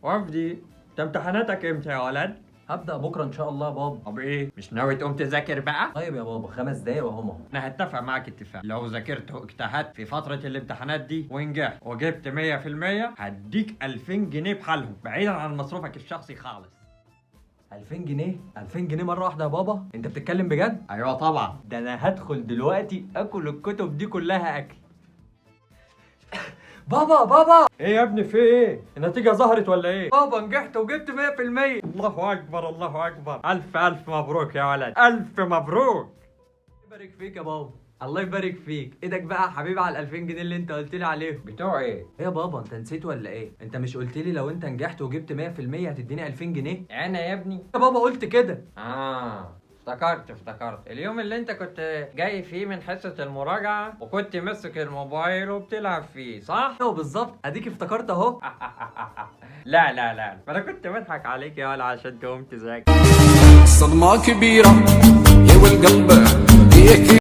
وفدي، انت امتحاناتك امتى يا ولد؟ هبدأ بكرة إن شاء الله يا بابا. طب ايه، مش ناوي تقوم تذاكر بقى؟ طيب يا بابا 5 دقايق وهم. انا هتفق معاك اتفاق، لو ذاكرت واجتهدت في فترة الامتحانات دي ونجحت وجبت 100% هديك 2000 جنيه بحالهم بعيدا عن مصروفك الشخصي خالص. 2000 جنيه؟ 2000 جنيه مرة واحدة يا بابا؟ أنت بتتكلم بجد؟ ايوه طبعا. ده أنا هدخل دلوقتي آكل الكتب دي كلها أكل. بابا ايه يا ابني، في ايه؟ النتيجة ظهرت ولا إيه؟ بابا نجحت وجبت 100%. الله اكبر الله اكبر، الف الف مبروك يا ولد، الف مبروك. يبارك فيك يا بابا. الله يبارك فيك، ايدك بقى يا حبيبي على ال 2000 جنيه اللي انت قلت لي عليهم. بتوع ايه؟ ايه يا بابا انت نسيت ولا ايه؟ انت مش قلت لي لو انت نجحت وجبت 100% هتديني 2000 جنيه؟ انا يا ابني. يا بابا قلت كده. افتكرت اليوم اللي انت كنت جاي فيه من حصة المراجعة وكنت ماسك الموبايل وبتلعب فيه، صح؟ ايوه بالظبط، اديك افتكرت اهو. لا انا كنت بضحك عليك يا ولا عشان تقوم تذاكر. صدمة كبيرة يا والقلب هيك